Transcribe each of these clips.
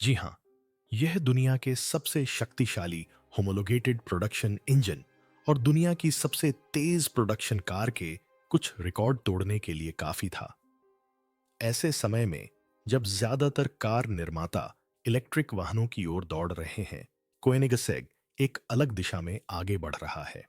जी हाँ, यह दुनिया के सबसे शक्तिशाली होमोलोगेटेड प्रोडक्शन इंजन और दुनिया की सबसे तेज प्रोडक्शन कार के कुछ रिकॉर्ड तोड़ने के लिए काफी था। ऐसे समय में जब ज्यादातर कार निर्माता इलेक्ट्रिक वाहनों की ओर दौड़ रहे हैं, कोएनिगसेग एक अलग दिशा में आगे बढ़ रहा है।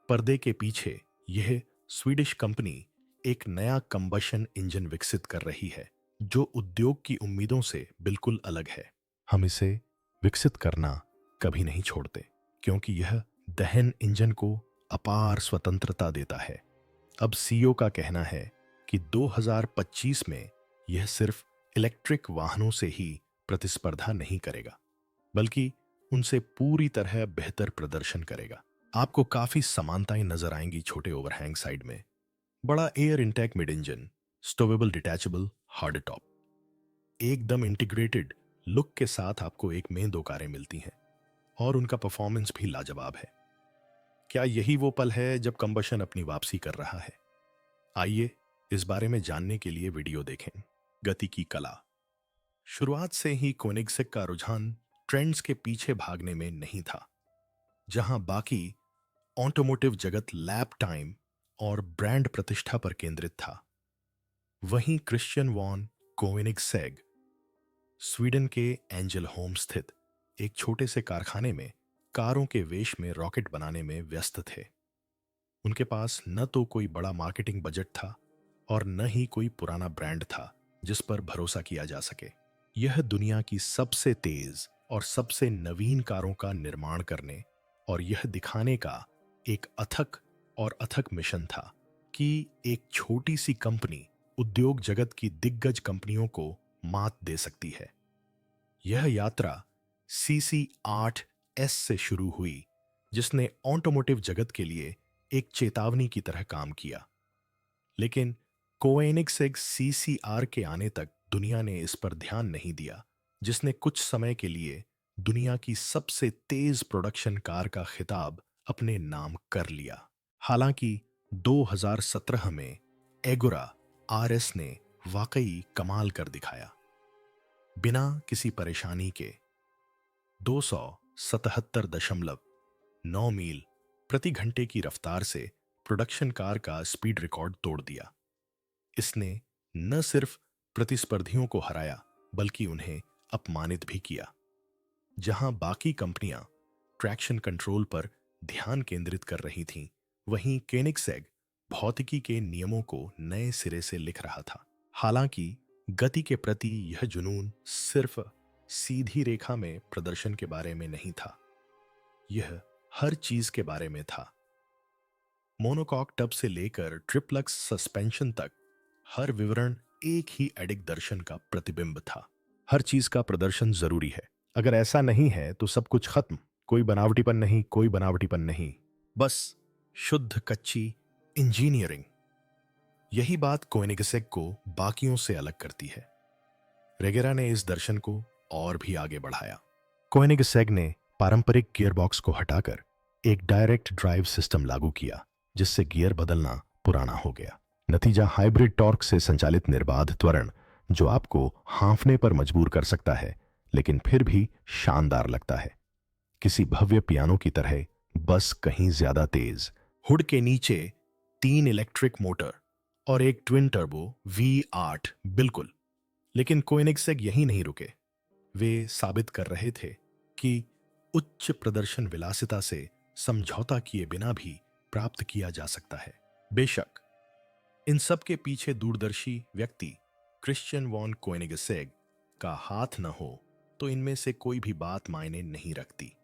पर्दे के पीछे यह स्वीडिश कंपनी एक नया कंबशन इंजन विकसित कर रही है जो उद्योग की उम्मीदों से बिल्कुल अलग है। हम इसे विकसित करना कभी नहीं छोड़ते क्योंकि यह दहन इंजन को अपार स्वतंत्रता देता है। अब सीईओ का कहना है कि 2025 में यह सिर्फ इलेक्ट्रिक वाहनों से ही प्रतिस्पर्धा नहीं करेगा, बल्कि उनसे पूरी तरह बेहतर प्रदर्शन करेगा। आपको काफी समानताएं नजर आएंगी छोटे ओवरहैंग साइड में, बड़ा air intake mid engine, stowable detachable hard top, एकदम इंटीग्रेटेड लुक के साथ आपको एक में दो कारें मिलती हैं और उनका परफॉर्मेंस भी लाजवाब है। क्या यही वो पल है जब कंबशन अपनी वापसी कर रहा है? आइए इस बारे में जानने के लिए वीडियो देखें। गति की कला। शुरुआत से ही कोनिग्सेक का रुझान ट्रेंड्स के पीछे भागने में नहीं था। जहां बाकी ऑटोमोटिव जगत लैप टाइम और ब्रांड प्रतिष्ठा पर केंद्रित था, वहीं क्रिश्चियन वॉन कोनिग्सेग स्वीडन के एंजल होम स्थित एक छोटे से कारखाने में कारों के वेश में रॉकेट बनाने में व्यस्त थे। उनके पास न तो कोई बड़ा मार्केटिंग बजट था और न ही कोई पुराना ब्रांड था जिस पर भरोसा किया जा सके। यह दुनिया की सबसे तेज और सबसे नवीन कारों का निर्माण करने और यह दिखाने का एक अथक मिशन था कि एक छोटी सी कंपनी उद्योग जगत की दिग्गज कंपनियों को मात दे सकती है। यह यात्रा CC8S से शुरू हुई, जिसने ऑटोमोटिव जगत के लिए एक चेतावनी की तरह काम किया। लेकिन कोएनिग्सेग CCR के आने तक दुनिया ने इस पर ध्यान नहीं दिया, जिसने कुछ समय के लिए दुनिया की सबसे तेज प्रोडक्शन कार का खिताब अपने नाम कर लिया। हालांकि 2017 में एगोरा RS ने वाकई कमाल कर दिखाया। बिना किसी परेशानी के 277.9 मील प्रति घंटे की रफ्तार से प्रोडक्शन कार का स्पीड रिकॉर्ड तोड़ दिया। इसने न सिर्फ प्रतिस्पर्धियों को हराया बल्कि उन्हें अपमानित भी किया। जहां बाकी कंपनियां ट्रैक्शन कंट्रोल पर ध्यान केंद्रित कर रही थीं, वहीं कोनिग्सेग भौतिकी के नियमों को नए सिरे से लिख रहा था। हालांकि गति के प्रति यह जुनून सिर्फ सीधी रेखा में प्रदर्शन के बारे में नहीं था, यह हर चीज के बारे में था। मोनोकॉक टब से लेकर ट्रिप्लक्स सस्पेंशन तक हर विवरण एक ही एडिक दर्शन का प्रतिबिंब था। हर चीज का प्रदर्शन जरूरी है। अगर ऐसा नहीं है तो सब कुछ खत्म। कोई बनावटीपन नहीं, कोई बनावटीपन नहीं, बस शुद्ध कच्ची इंजीनियरिंग। यही बात कोएनिग्सेग को बाकियों से अलग करती है। रेगेरा ने इस दर्शन को और भी आगे बढ़ाया। कोएनिग्सेग ने पारंपरिक गियरबॉक्स को हटाकर एक डायरेक्ट ड्राइव सिस्टम लागू किया, जिससे गियर बदलना पुराना हो गया। नतीजा हाइब्रिड टॉर्क से संचालित निर्बाध त्वरण, जो आपको हांफने पर मजबूर कर सकता है लेकिन फिर भी शानदार लगता है। किसी भव्य पियानो की तरह, बस कहीं ज्यादा तेज। हुड के नीचे 3 इलेक्ट्रिक मोटर और एक ट्विन टर्बो V8, बिल्कुल। लेकिन कोएनिग्सेग यहीं नहीं रुके। वे साबित कर रहे थे कि उच्च प्रदर्शन विलासिता से समझौता किए बिना भी प्राप्त किया जा सकता है। बेशक इन सब के पीछे दूरदर्शी व्यक्ति क्रिश्चियन वॉन कोएनिग्सेग का हाथ न हो तो इनमें से कोई भी बात मायने नहीं रखती।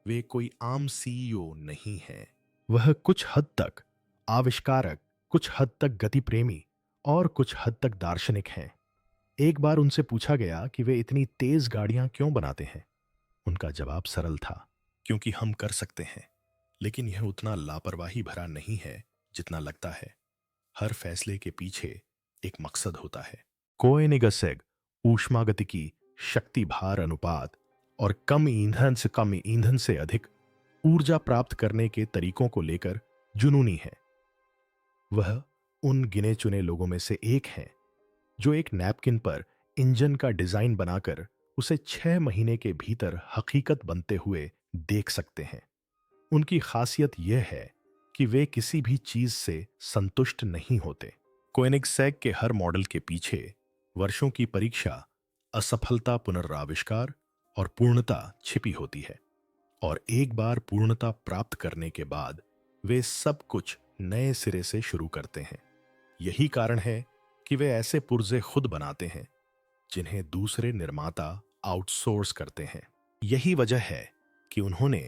वे कोई आम सीईओ नहीं है। वह कुछ हद तक आविष्कारक, कुछ हद तक गति प्रेमी और कुछ हद तक दार्शनिक हैं। एक बार उनसे पूछा गया कि वे इतनी तेज गाड़ियां क्यों बनाते हैं। उनका जवाब सरल था, क्योंकि हम कर सकते हैं, लेकिन यह उतना लापरवाही भरा नहीं है जितना लगता है। हर फैसले के पीछे एक मकसद होता है। कोएनिग्सेग ऊष्मागतिकी, शक्ति भार अनुपात और कम ईंधन से अधिक ऊर्जा प्राप्त करने के तरीकों को लेकर जुनूनी है। वह उन गिने चुने लोगों में से एक हैं जो एक नैपकिन पर इंजन का डिजाइन बनाकर उसे 6 महीने के भीतर हकीकत बनते हुए देख सकते हैं। उनकी खासियत यह है कि वे किसी भी चीज से संतुष्ट नहीं होते। कोएनिग्सेग के हर मॉडल के पीछे वर्षों की परीक्षा, असफलता, पुनर्आविष्कार और पूर्णता छिपी होती है। और एक बार पूर्णता प्राप्त करने के बाद वे सब कुछ नए सिरे से शुरू करते हैं। यही कारण है कि वे ऐसे पुर्जे खुद बनाते हैं जिन्हें दूसरे निर्माता आउटसोर्स करते हैं। यही वजह है कि उन्होंने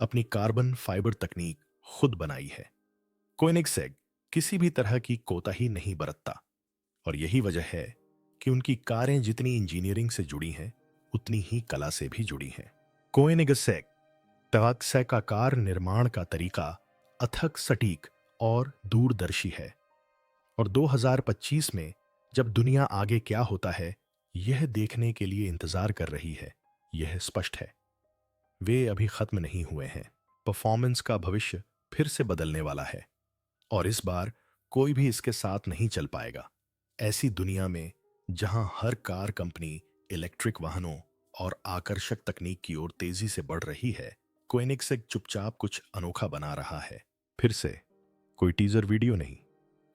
अपनी कार्बन फाइबर तकनीक खुद बनाई है। कोएनिग्सेग किसी भी तरह की कोताही नहीं बरतता, और यही वजह है कि उनकी कारें जितनी इंजीनियरिंग से जुड़ी हैं उतनी ही कला से भी जुड़ी हैं। कोएनिग्सेग का कार निर्माण का तरीका अथक, सटीक और दूरदर्शी है। और 2025 में जब दुनिया आगे क्या होता है यह देखने के लिए इंतजार कर रही है, यह स्पष्ट है। वे अभी खत्म नहीं हुए हैं। परफॉर्मेंस का भविष्य फिर से बदलने वाला है, और इस बार कोई भी इसके साथ नहीं चल पाएगा। ऐसी दुनिया में जहां हर कार कंपनी इलेक्ट्रिक वाहनों और आकर्षक तकनीक की ओर तेजी से बढ़ रही है, कोएनिग्सेग चुपचाप कुछ अनोखा बना रहा है। फिर से कोई टीजर वीडियो नहीं,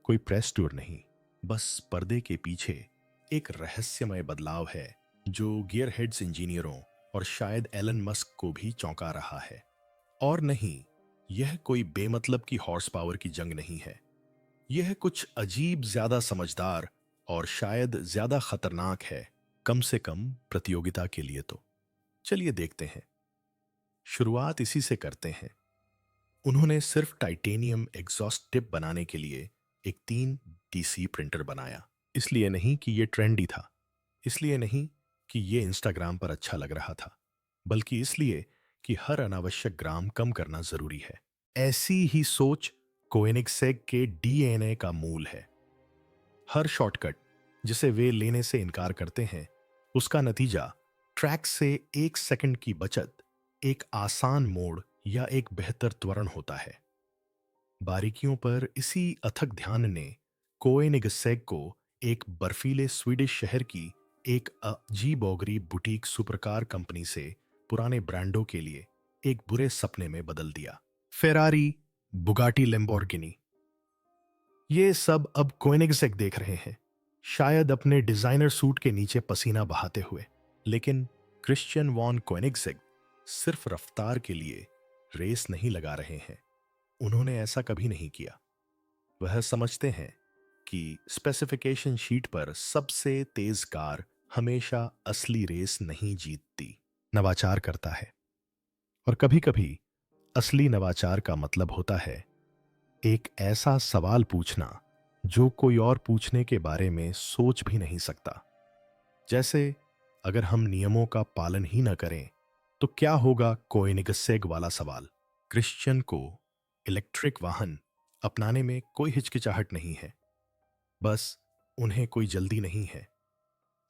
कोई प्रेस टूर नहीं, बस पर्दे के पीछे एक रहस्यमय बदलाव है जो गियरहेड्स इंजीनियरों और शायद एलन मस्क को भी चौंका रहा है। और नहीं, यह कोई बेमतलब की हॉर्स पावर की जंग नहीं है। यह कुछ अजीब, ज्यादा समझदार और शायद ज्यादा खतरनाक है, कम से कम प्रतियोगिता के लिए तो। चलिए देखते हैं। शुरुआत इसी से करते हैं। उन्होंने सिर्फ टाइटेनियम एग्जॉस्ट टिप बनाने के लिए एक 3DC प्रिंटर बनाया। इसलिए नहीं कि यह ट्रेंडी था, इसलिए नहीं कि यह इंस्टाग्राम पर अच्छा लग रहा था, बल्कि इसलिए कि हर अनावश्यक ग्राम कम करना जरूरी है। ऐसी ही सोच कोएनिग्सेग के डीएनए का मूल है। हर शॉर्टकट जिसे वे लेने से इनकार करते हैं, उसका नतीजा ट्रैक से 1 सेकंड की बचत, एक आसान मोड़ या एक बेहतर त्वरण होता है। बारीकियों पर इसी अथक ध्यान ने कोएनिग्सेग को एक बर्फीले स्वीडिश शहर की एक अजीबोगरीब बुटीक सुपरकार कंपनी से पुराने ब्रांडों के लिए एक बुरे सपने में बदल दिया। फेरारी, बुगाटी, लैम्बोर्गिनी, ये सब अब कोएनिग्सेग देख रहे हैं, शायद अपने डिजाइनर सूट के नीचे पसीना बहाते हुए। लेकिन क्रिश्चियन वॉन कोएनिग्सेग सिर्फ रफ्तार के लिए रेस नहीं लगा रहे हैं। उन्होंने ऐसा कभी नहीं किया। वह समझते हैं कि स्पेसिफिकेशन शीट पर सबसे तेज कार हमेशा असली रेस नहीं जीतती, नवाचार करता है। और कभी कभी असली नवाचार का मतलब होता है एक ऐसा सवाल पूछना जो कोई और पूछने के बारे में सोच भी नहीं सकता। जैसे, अगर हम नियमों का पालन ही न करें तो क्या होगा? कोएनिग्सेग वाला सवाल। क्रिश्चियन को इलेक्ट्रिक वाहन अपनाने में कोई हिचकिचाहट नहीं है, बस उन्हें कोई जल्दी नहीं है।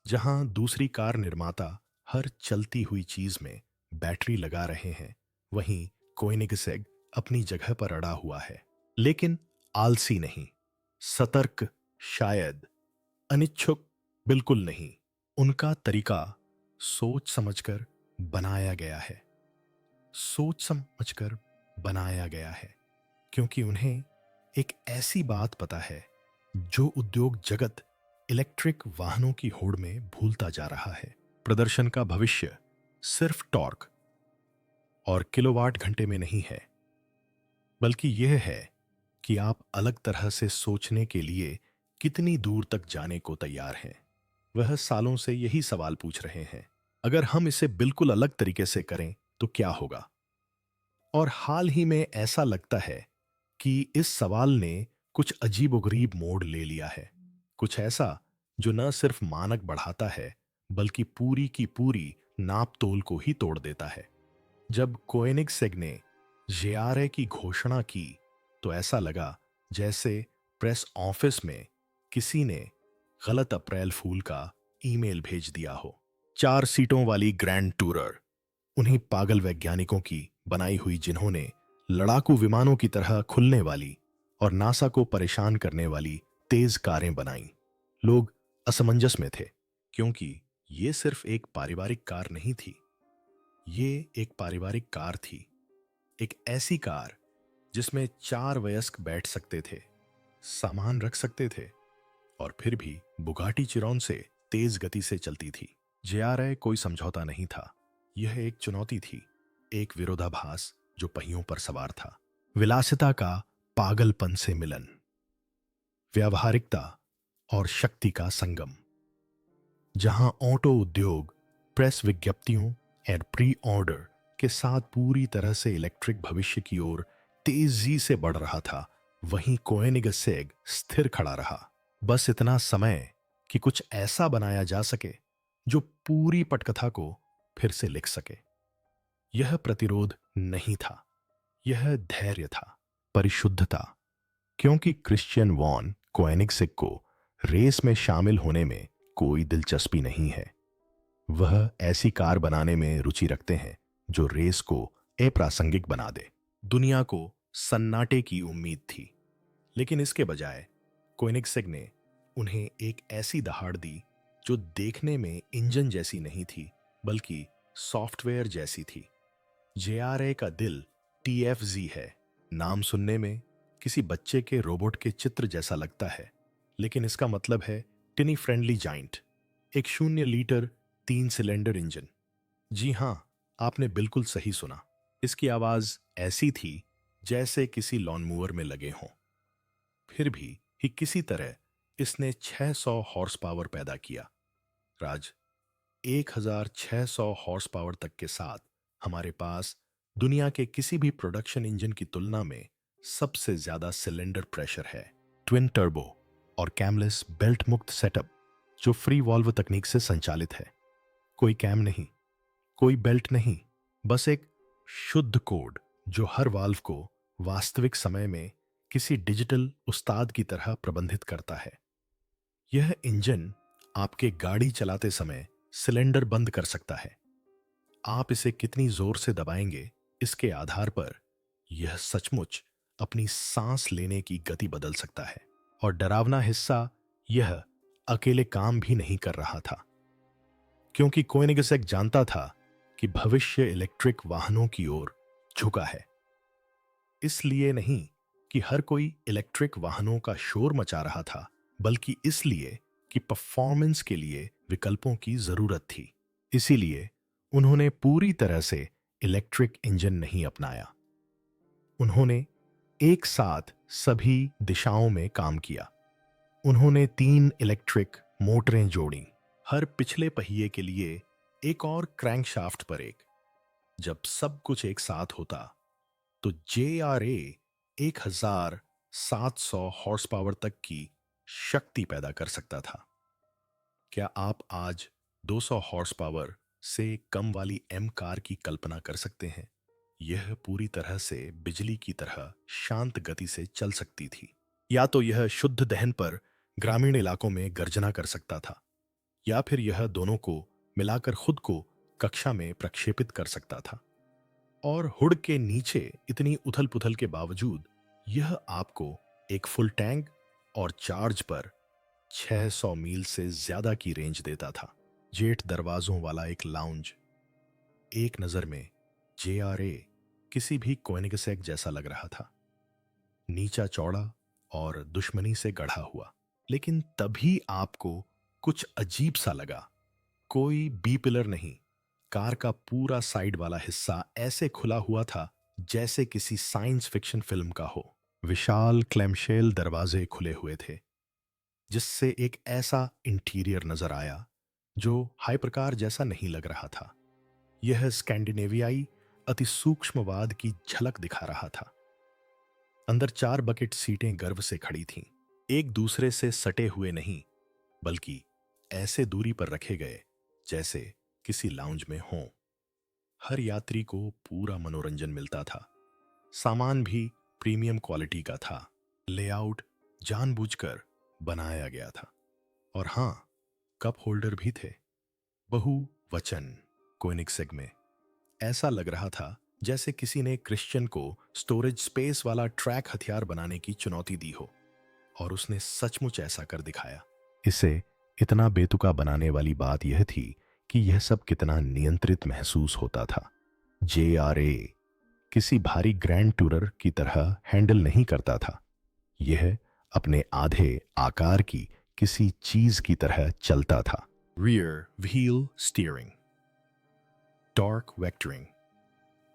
जहां दूसरी कार निर्माता हर चलती हुई चीज में बैटरी लगा रहे हैं, वहीं कोएनिग्सेग अपनी जगह पर अड़ा हुआ है। लेकिन आलसी नहीं, सतर्क, शायद अनिच्छुक बिल्कुल नहीं। उनका तरीका सोच समझकर बनाया गया है। सोच समझकर बनाया गया है क्योंकि उन्हें एक ऐसी बात पता है जो उद्योग जगत इलेक्ट्रिक वाहनों की होड़ में भूलता जा रहा है। प्रदर्शन का भविष्य सिर्फ टॉर्क और किलोवाट घंटे में नहीं है, बल्कि यह है कि आप अलग तरह से सोचने के लिए कितनी दूर तक जाने को तैयार हैं। वह सालों से यही सवाल पूछ रहे हैं, अगर हम इसे बिल्कुल अलग तरीके से करें तो क्या होगा? और हाल ही में ऐसा लगता है कि इस सवाल ने कुछ अजीबोगरीब मोड़ ले लिया है। कुछ ऐसा जो न सिर्फ मानक बढ़ाता है बल्कि पूरी की पूरी नाप तोल को ही तोड़ देता है। जब कोएनिग्सेग ने जेआरए की घोषणा की तो ऐसा लगा जैसे प्रेस ऑफिस में किसी ने गलत अप्रैल फूल का ईमेल भेज दिया हो। 4 सीटों वाली ग्रैंड टूरर, उन्हीं पागल वैज्ञानिकों की बनाई हुई जिन्होंने लड़ाकू विमानों की तरह खुलने वाली और नासा को परेशान करने वाली तेज कारें बनाई। लोग असमंजस में थे क्योंकि ये सिर्फ एक पारिवारिक कार नहीं थी, ये एक पारिवारिक कार थी। एक ऐसी कार जिसमें 4 वयस्क बैठ सकते थे, सामान रख सकते थे और फिर भी बुगाटी चिरॉन से तेज गति से चलती थी। जेआरए कोई समझौता नहीं था, यह एक चुनौती थी, एक विरोधाभास जो पहियों पर सवार था। विलासिता का पागलपन से मिलन, व्यावहारिकता और शक्ति का संगम। जहां ऑटो उद्योग प्रेस विज्ञप्तियों और प्री ऑर्डर के साथ पूरी तरह से इलेक्ट्रिक भविष्य की ओर तेजी से बढ़ रहा था, वहीं कोएनिगसेग स्थिर खड़ा रहा, बस इतना समय कि कुछ ऐसा बनाया जा सके जो पूरी पटकथा को फिर से लिख सके। यह प्रतिरोध नहीं था, यह धैर्य था, परिशुद्धता। क्योंकि क्रिश्चियन वॉन कोएनिगसेग को रेस में शामिल होने में कोई दिलचस्पी नहीं है। वह ऐसी कार बनाने में रुचि रखते हैं जो रेस को अप्रासंगिक बना दे। दुनिया को सन्नाटे की उम्मीद थी, लेकिन इसके बजाय कोएनिगसेग ने उन्हें एक ऐसी दहाड़ दी जो देखने में इंजन जैसी नहीं थी, बल्कि सॉफ्टवेयर जैसी थी। जेआरए का दिल टीएफजी है। नाम सुनने में किसी बच्चे के रोबोट के चित्र जैसा लगता है, लेकिन इसका मतलब है टिनी फ्रेंडली जाइंट, एक 0 लीटर 3 सिलेंडर इंजन। जी हां, आपने बिल्कुल सही सुना। इसकी आवाज ऐसी थी जैसे किसी लॉनमूवर में लगे हों। फिर भी ही किसी तरह इसने 600 हॉर्स पावर पैदा किया। राज, 1600 हॉर्स पावर तक के साथ हमारे पास दुनिया के किसी भी प्रोडक्शन इंजन की तुलना में सबसे ज्यादा सिलेंडर प्रेशर है। ट्विन टर्बो और कैमलेस बेल्ट मुक्त सेटअप जो फ्री वॉल्व तकनीक से संचालित है। कोई कैम नहीं, कोई बेल्ट नहीं, बस एक शुद्ध कोड जो हर वाल्व को वास्तविक समय में किसी डिजिटल उस्ताद की तरह प्रबंधित करता है। यह इंजन आपके गाड़ी चलाते समय सिलेंडर बंद कर सकता है। आप इसे कितनी जोर से दबाएंगे इसके आधार पर यह सचमुच अपनी सांस लेने की गति बदल सकता है। और डरावना हिस्सा, यह अकेले काम भी नहीं कर रहा था, क्योंकि कोएनिगसेग जानता था कि भविष्य इलेक्ट्रिक वाहनों की ओर झुका है। इसलिए नहीं कि हर कोई इलेक्ट्रिक वाहनों का शोर मचा रहा था, बल्कि इसलिए कि परफॉर्मेंस के लिए विकल्पों की जरूरत थी। इसीलिए उन्होंने पूरी तरह से इलेक्ट्रिक इंजन नहीं अपनाया। उन्होंने एक साथ सभी दिशाओं में काम किया। उन्होंने 3 इलेक्ट्रिक मोटरें जोड़ी, हर पिछले पहिए के लिए एक और क्रैंकशाफ्ट पर एक। जब सब कुछ एक साथ होता तो जेआरए 1700 हॉर्स पावर तक की शक्ति पैदा कर सकता था। क्या आप आज 200 हॉर्स पावर से कम वाली एम कार की कल्पना कर सकते हैं? यह पूरी तरह से बिजली की तरह शांत गति से चल सकती थी। या तो यह शुद्ध दहन पर ग्रामीण इलाकों में गर्जना कर सकता था, या फिर यह दोनों को मिलाकर खुद को कक्षा में प्रक्षेपित कर सकता था। और हुड के नीचे इतनी उथल पुथल के बावजूद यह आपको एक फुल टैंक और चार्ज पर 600 मील से ज्यादा की रेंज देता था। जेट दरवाजों वाला एक लाउंज। एक नजर में जेआरए किसी भी कोएनिगसेग जैसा लग रहा था, नीचा चौड़ा और दुश्मनी से गढ़ा हुआ। लेकिन तभी आपको कुछ अजीब सा लगा। कोई बी पिलर नहीं, कार का पूरा साइड वाला हिस्सा ऐसे खुला हुआ था जैसे किसी साइंस फिक्शन फिल्म का हो। विशाल क्लैमशेल दरवाजे खुले हुए थे, जिससे एक ऐसा इंटीरियर नजर आया जो हाइपरकार जैसा नहीं लग रहा था। यह स्कैंडिनेवियाई अति सूक्ष्मवाद की झलक दिखा रहा था। अंदर 4 बकेट सीटें गर्व से खड़ी थीं, एक दूसरे से सटे हुए नहीं, बल्कि ऐसे दूरी पर रखे गए जैसे किसी लाउंज में हों। हर यात्री को पूरा मनोरंजन मिलता था। सामान भी प्रीमियम क्वालिटी का था। लेआउट जानबूझकर बनाया गया था। और हां, कप होल्डर भी थे। बहुवचन कोएनिगसेग में। ऐसा लग रहा था जैसे किसी ने क्रिश्चियन को स्टोरेज स्पेस वाला ट्रैक हथियार बनाने की चुनौती दी हो, और उसने सचमुच ऐसा कर दिखाया। इसे इतना बेतुका बनाने वाली बात यह थी कि यह सब कितना नियंत्रित महसूस होता था। JRA किसी भारी ग्रैंड टूरर की तरह हैंडल नहीं करता था। यह अपने आधे आकार की किसी चीज की तरह चलता था। Rear wheel steering, torque vectoring,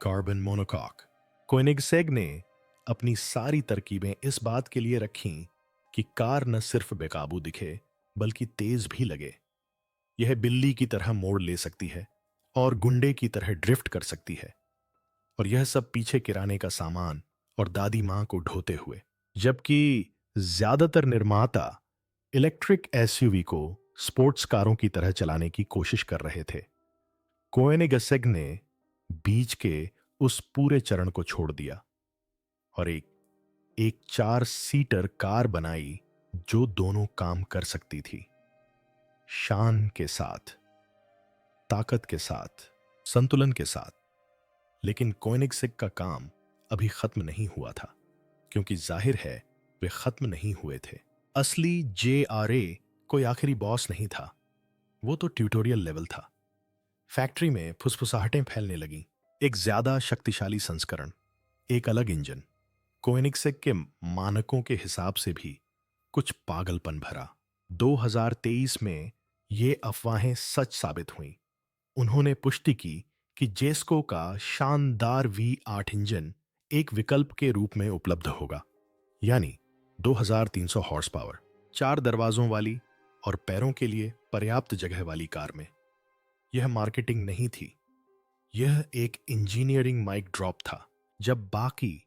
carbon monocoque. Koenigsegg ने अपनी सारी तरकीबें इस बात के लिए रखीं कि कार न सिर्फ बेकाबू दिखे बल्कि तेज भी लगे। यह बिल्ली की तरह मोड़ ले सकती है और गुंडे की तरह ड्रिफ्ट कर सकती है, और यह सब पीछे किराने का सामान और दादी मां को ढोते हुए। जबकि ज्यादातर निर्माता इलेक्ट्रिक एसयूवी को स्पोर्ट्स कारों की तरह चलाने की कोशिश कर रहे थे, कोएनिगसेग ने बीच के उस पूरे चरण को छोड़ दिया और एक एक 4 सीटर कार बनाई जो दोनों काम कर सकती थी, शान के साथ, ताकत के साथ, संतुलन के साथ। लेकिन कोएनिगसेग का काम अभी खत्म नहीं हुआ था, क्योंकि जाहिर है वे खत्म नहीं हुए थे। असली JRA कोई आखिरी बॉस नहीं था, वो तो ट्यूटोरियल लेवल था। फैक्ट्री में फुसफुसाहटें फैलने लगीं। एक ज्यादा शक्तिशाली संस्करण, एक अलग इंजन, कोएनिगसेग के मानकों के हिसाब से भी कुछ पागलपन भरा। 2023 में ये अफवाहें सच साबित हुईं। उन्होंने पुष्टि की कि जेस्को का शानदार V8 इंजन एक विकल्प के रूप में उपलब्ध होगा, यानी 2300 हॉर्स पावर, 4 दरवाजों वाली और पैरों के लिए पर्याप्त जगह वाली कार में। यह मार्केटिंग नहीं थी, यह एक इंजीनियरिंग माइक ड्रॉप था। जब बाकी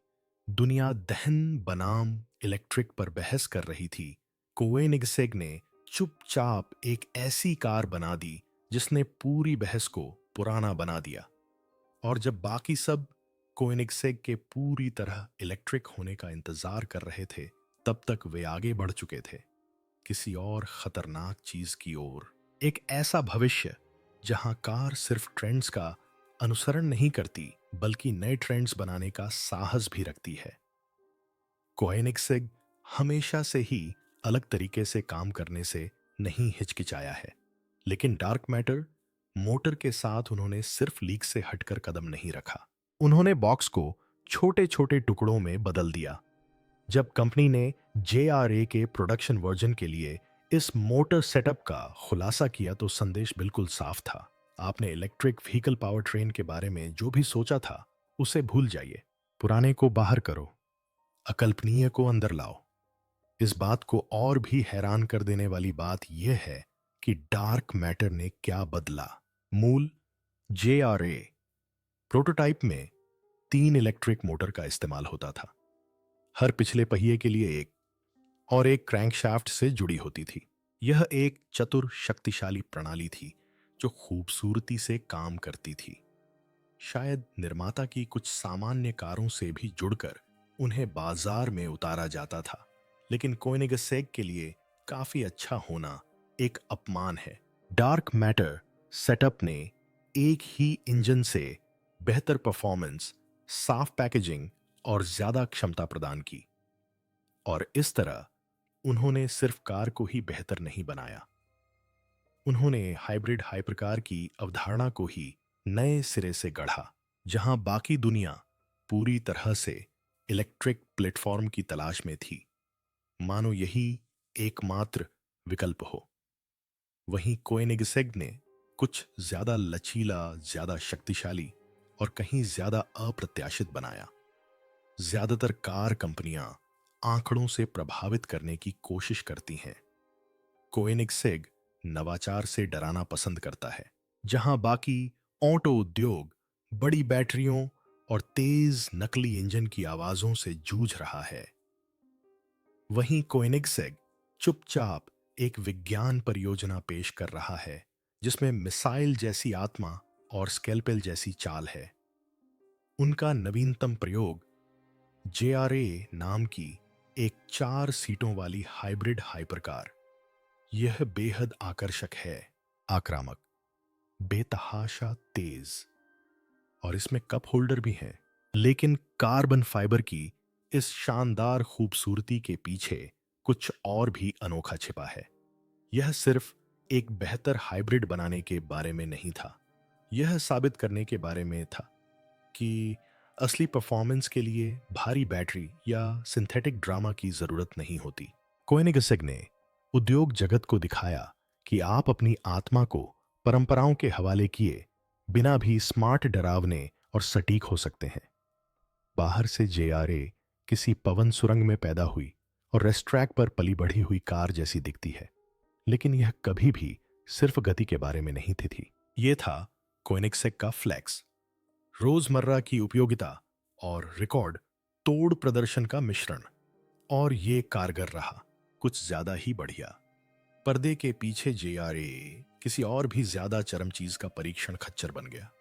दुनिया दहन बनाम इलेक्ट्रिक पर बहस कर रही थी, कोएनिगसेग ने चुपचाप एक ऐसी कार बना दी जिसने पूरी बहस को पुराना बना दिया। और जब बाकी सब कोएनिगसेग के पूरी तरह इलेक्ट्रिक होने का इंतजार कर रहे थे, तब तक वे आगे बढ़ चुके थे, किसी और खतरनाक चीज की ओर। एक ऐसा भविष्य जहां कार सिर्फ ट्रेंड्स का अनुसरण नहीं करती बल्कि नए ट्रेंड्स बनाने का साहस भी रखती है। कोएनिगसेग हमेशा से ही अलग तरीके से काम करने से नहीं हिचकिचाया है, लेकिन डार्क मैटर मोटर के साथ उन्होंने सिर्फ लीक से हटकर कदम नहीं रखा। उन्होंने बॉक्स को छोटे छोटे टुकड़ों में बदल दिया। जब कंपनी ने JRA के प्रोडक्शन वर्जन के लिए इस मोटर सेटअप का खुलासा किया तो संदेश बिल्कुल साफ था। आपने इलेक्ट्रिक व्हीकल पावर ट्रेन के बारे में जो भी सोचा था उसे भूल जाइए। पुराने को बाहर करो, अकल्पनीय को अंदर लाओ। इस बात को और भी हैरान कर देने वाली बात यह है कि डार्क मैटर ने क्या बदला। मूल JRA प्रोटोटाइप में 3 इलेक्ट्रिक मोटर का इस्तेमाल होता था, हर पिछले पहिए के लिए एक, और एक क्रैंकशाफ्ट से जुड़ी होती थी। यह एक चतुर शक्तिशाली प्रणाली थी जो खूबसूरती से काम करती थी। शायद निर्माता की कुछ सामान्य कारों से भी जुड़कर उन्हें बाजार में उतारा जाता था, लेकिन कोएनिगसेग के लिए काफी अच्छा होना एक अपमान है। डार्क मैटर सेटअप ने एक ही इंजन से बेहतर परफॉर्मेंस, साफ पैकेजिंग और ज्यादा क्षमता प्रदान की, और इस तरह उन्होंने सिर्फ कार को ही बेहतर नहीं बनाया, उन्होंने हाइब्रिड हाइपरकार की अवधारणा को ही नए सिरे से गढ़ा। जहां बाकी दुनिया पूरी तरह से इलेक्ट्रिक प्लेटफॉर्म की तलाश में थी, मानो यही एकमात्र विकल्प हो, वहीं कोएनिगसेग ने कुछ ज्यादा लचीला, ज्यादा शक्तिशाली और कहीं ज्यादा अप्रत्याशित बनाया। ज्यादातर कार कंपनियां आंकड़ों से प्रभावित करने की कोशिश करती हैं। कोएनिगसेग नवाचार से डराना पसंद करता है। जहां बाकी ऑटो उद्योग बड़ी बैटरियों और तेज नकली इंजन की आवाजों से जूझ रहा है, वहीं कोएनिगसेग चुपचाप एक विज्ञान परियोजना पेश कर रहा है जिसमें मिसाइल जैसी आत्मा और स्केलपेल जैसी चाल है। उनका नवीनतम प्रयोग JRA नाम की एक 4 सीटों वाली हाइब्रिड हाइपरकार। यह बेहद आकर्षक है, आक्रामक, बेतहाशा तेज, और इसमें कप होल्डर भी हैं। लेकिन कार्बन फाइबर की इस शानदार खूबसूरती के पीछे कुछ और भी अनोखा छिपा है। यह सिर्फ एक बेहतर हाइब्रिड बनाने के बारे में नहीं था। यह साबित करने के बारे में था कि असली परफॉर्मेंस के लिए भारी बैटरी या सिंथेटिक ड्रामा की जरूरत नहीं होती। कोएनिगसेग ने उद्योग जगत को दिखाया कि आप अपनी आत्मा को परंपराओं के हवाले किए बिना भी स्मार्ट, डरावने और सटीक हो सकते हैं। बाहर से जेआरए किसी पवन सुरंग में पैदा हुई और रेसट्रैक पर पली बढ़ी हुई कार जैसी दिखती है, लेकिन यह कभी भी सिर्फ गति के बारे में नहीं थी। यह था कोएनिगसेग का फ्लेक्स, रोजमर्रा की उपयोगिता और रिकॉर्ड तोड़ प्रदर्शन का मिश्रण। और ये कारगर रहा, कुछ ज्यादा ही बढ़िया। पर्दे के पीछे जेआरए किसी और भी ज्यादा चरम चीज का परीक्षण खच्चर बन गया,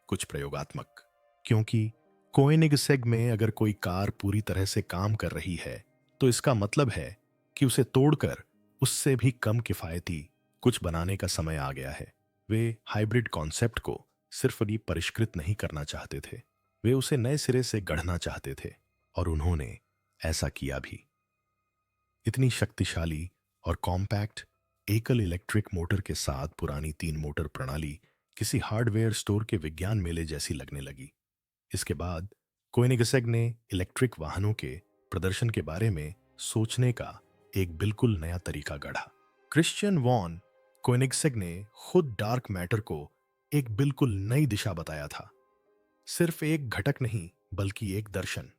कुछ प्रयोगात्मक। क्योंकि कोएनिगसेग में अगर कोई कार पूरी तरह से काम कर रही है तो इसका मतलब है कि उसे तोड़कर उससे भी कम किफायती कुछ बनाने का समय आ गया है। वे हाइब्रिड कॉन्सेप्ट को सिर्फ ही परिष्कृत नहीं करना चाहते थे, वे उसे नए सिरे से गढ़ना चाहते थे, और उन्होंने ऐसा किया भी। इतनी शक्तिशाली और कॉम्पैक्ट एकल इलेक्ट्रिक मोटर के साथ पुरानी 3 मोटर प्रणाली किसी हार्डवेयर स्टोर के विज्ञान मेले जैसी लगने लगी। इसके बाद कोएनिगसेग ने इलेक्ट्रिक वाहनों के प्रदर्शन के बारे में सोचने का एक बिल्कुल नया तरीका गढ़ा। क्रिश्चियन वॉन कोएनिगसेग ने खुद डार्क मैटर को एक बिल्कुल नई दिशा बताया था। सिर्फ एक घटक नहीं, बल्कि एक दर्शन।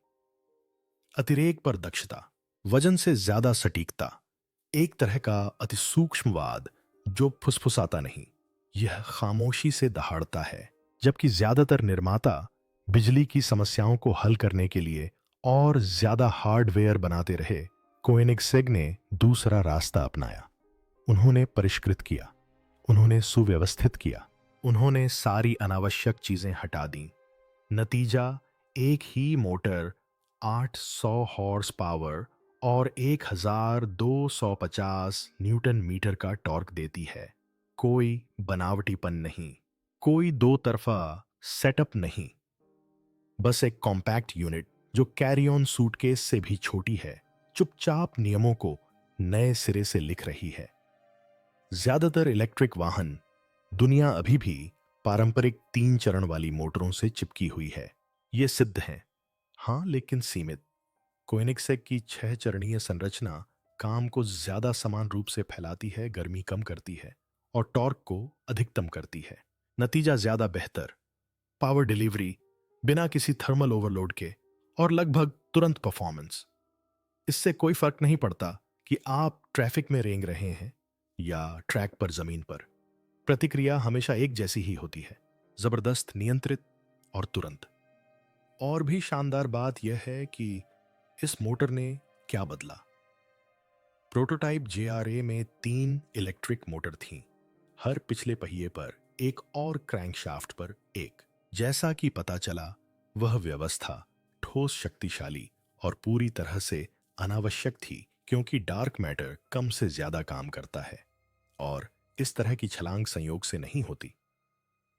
अतिरेक पर दक्षता, वजन से ज्यादा सटीकता, एक तरह का अतिसूक्ष्मवाद जो फुसफुसाता नहीं, यह खामोशी से दहाड़ता है। जबकि ज्यादातर निर्माता बिजली की समस्याओं को हल करने के लिए और ज्यादा हार्डवेयर बनाते रहे, कोएनिगसेग ने दूसरा रास्ता अपनाया। उन्होंने परिष्कृत किया, उन्होंने सुव्यवस्थित किया, उन्होंने सारी अनावश्यक चीजें हटा दी। नतीजा, एक ही मोटर 800 हॉर्स पावर और 1250 न्यूटन मीटर का टॉर्क देती है। कोई बनावटीपन नहीं, कोई दो तरफा सेटअप नहीं, बस एक कॉम्पैक्ट यूनिट जो कैरी ऑन सूटकेस से भी छोटी है, चुपचाप नियमों को नए सिरे से लिख रही है। ज्यादातर इलेक्ट्रिक वाहन दुनिया अभी भी पारंपरिक 3 चरण वाली मोटरों से चिपकी हुई है। ये सिद्ध हैं, हां, लेकिन सीमित। कोएनिगसेग की 6 चरणीय संरचना काम को ज्यादा समान रूप से फैलाती है, गर्मी कम करती है और टॉर्क को अधिकतम करती है। नतीजा ज्यादा बेहतर पावर डिलीवरी बिना किसी थर्मल ओवरलोड के, और लगभग तुरंत परफॉर्मेंस। इससे कोई फर्क नहीं पड़ता कि आप ट्रैफिक में रेंग रहे हैं या ट्रैक पर जमीन पर, प्रतिक्रिया हमेशा एक जैसी ही होती है, जबरदस्त, नियंत्रित और तुरंत। और भी शानदार बात यह है कि इस मोटर ने क्या बदला। प्रोटोटाइप जेआरए में 3 इलेक्ट्रिक मोटर थीं, हर पिछले पहिए पर एक और क्रैंकशाफ्ट पर एक। जैसा कि पता चला, वह व्यवस्था ठोस, शक्तिशाली और पूरी तरह से अनावश्यक थी, क्योंकि डार्क मैटर कम से ज्यादा काम करता है और इस तरह की छलांग संयोग से नहीं होती।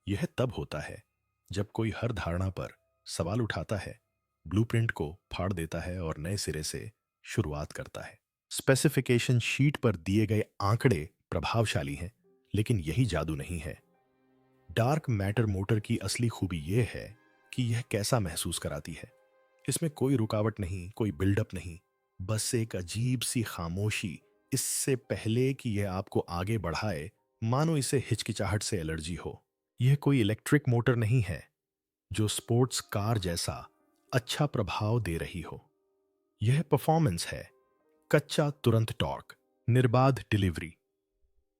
यह तब होता है जब कोई हर धारणा पर सवाल उठाता है, ब्लूप्रिंट को फाड़ देता है और नए सिरे से शुरुआत करता है। स्पेसिफिकेशन शीट पर दिए गए आंकड़े प्रभावशाली हैं, लेकिन यही जादू नहीं है। डार्क मैटर मोटर की असली खूबी यह है कि यह कैसा महसूस कराती है। इसमें कोई रुकावट नहीं, कोई बिल्डअप नहीं, बस एक अजीब सी खामोशी, इससे पहले कि यह आपको आगे बढ़ाए, मानो इसे हिचकिचाहट से एलर्जी हो। यह कोई इलेक्ट्रिक मोटर नहीं है जो स्पोर्ट्स कार जैसा अच्छा प्रभाव दे रही हो। यह परफॉर्मेंस है, कच्चा तुरंत टॉर्क, निर्बाध डिलीवरी।